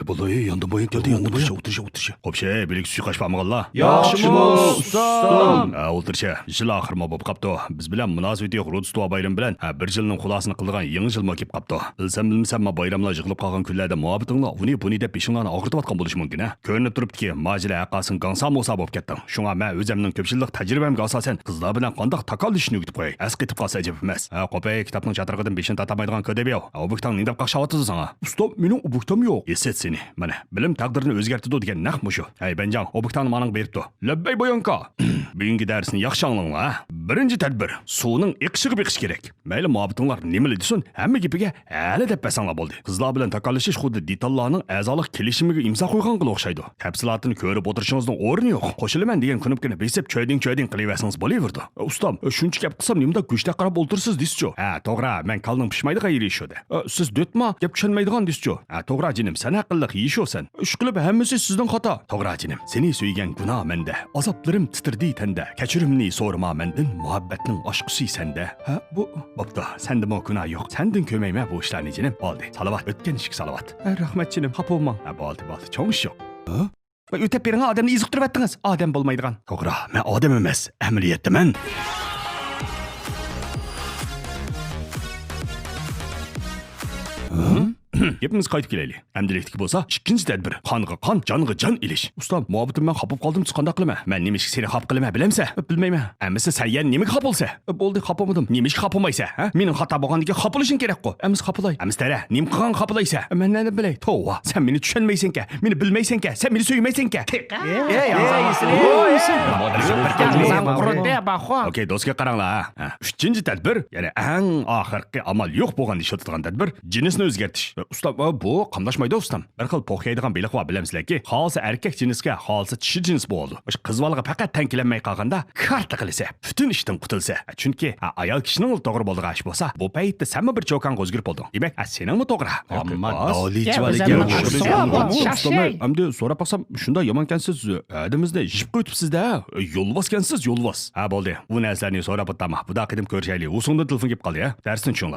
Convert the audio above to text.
Vallahi yandı boyun geldi yandı boyun. O'tirishya. Xo'pshi, birlik suiqash pamag'anlar. Yaxshimiz, ustam. O'tirishya. Yil oxirma bo'lib qapti. Biz bilan munosabati yo'q Rudstvo bayram bilan bir yilning xulasini qildigan yangi yilma kelib qapti. Bilsam bilmasam bayramlar yig'ilib qolgan kunlarda muhabbatinglar buni deb beshinglarni og'ritayotgan bo'lishi mumkin ha. Ko'rinib turibdiki, majila aqasin gangsa mosa bo'lib ketding. Shunga men o'zimning ko'pchilik tajribamga asosan qizlar bilan qanday taqallishni o'rgatib qo'yay. As ketib qolsa ajab emas. Qo'pay kitobning chatirqidan beshini tatamaydigan ko'debiyo. Obuktan ningdab qaqshayotiz sana. Usta, mening obuktam yo'q. Eset seni. Mana, bilim taqdirini o'zgartirdi degan naq mushu. Hey Benjan, obuktan maning beribdi. Labbay boyanka. Bugungi darsni yaxshi anglanglar ha. Birinchi tadbir, suvning iqishiga beqish kerak. Mayli muhabbatinglar nima desin, hamma gapiga hali deb pasanglar bo'ldi. Qizlar bilan taqallishish xuddi detallarning a'zolik kelishimiga imzo qo'yganga o'xshaydi. Tafsilotini ko'rib o'tirishingizning o'rni yo'q. Qo'shilaman degan kunibgina besib choyding qilaversangiz bo'laverdi. Ustam, shuncha gap qilsam nimda go'shtga qarab o'ltirsiz deysiz-ku. Ha, to'g'ri, men kalning pishmaydi qayerishdi. Siz do'tma, gap tushunmaydigan deysiz-ku. Ha, to'g'ri jinim, sen aqlli yeyishosan. Ish qilib hammasi sizning xato. To'g'ri jinim, seni suygan gunoh menda. Azoblarim titirdi tanda. Kechirimni so'rama mendan, muhabbatning oshqusi senda. Ha, bu bo'pti. Sendimi gunoh yo'q. Sendin ko'mayma bu ishlarni jinim. Bo'ldi. Salovat, o'tgan ishga salovat. Rahmat jinim, xafa bo'lma. Ha, bo'ldi. Cho'ng ish yo'q. Ha? O'tib bering odamni iziqtirib atdingiz. Odam bo'lmaydigan. To'g'ri, men odam emas, amaliyotdaman. Hepimiz qaytib kelaylik. Amdilikdagi bo'lsa, ikkinchi tadbir. Qonga qon, jonga jon ilish. Ustam, muhabbatim men xafa qoldim, siz qanday qilma? Men nimishga seni xafa qilma, bilamsa? Bilmayman. Amisi sayyan nimaga xafa bo'lsa? Bo'ldi, xafa bo'ldim. Nimishga xafa bo'lmaysa, ha? Mening xato bo'lganligi xafa bo'lishing kerak-ku. Amis xafalay. Amis tara, nim qilgan xafalaysa? Men nima bilay? Tova, sen meni tushunmaysan-ka, meni bilmaysan-ka, sen meni suymaysan-ka. Okey, do'stga qaranglar. Uchinchi tadbir, ya'ni eng oxirgi amal yo'q bo'lgan ishlatgan tadbir, jinsni o'zgartirish. Ustam, bu qamlashmaydi ustam. Bir xil po'xyaydigan beliq va bilamsizlarki, xolsa erkak jinsga, xolsa kishi jins bo'ldi. O'sha qizbolaga faqat tankilanmay qolganda, karta qilsa, butun ishdan qutulsa. Chunki ayol kishining to'g'ri bo'ldigan ish bo'lsa, bu paytda senmi bir cho'kan o'zgarib bo'lding. Demak, seningmi to'g'ri? Ammo Amdi so'rab baqsam, shunda yomonkansiz, adimizda yishib qo'yibsiz-da. Yo'lvoskansiz, yo'lvos. Ha, bo'ldi. Bu narsalarni so'rab o'tama. Bu da qidim ko'rishaylik. O'sunda telefon kelib qoldi, ha. Darsni tushunlar.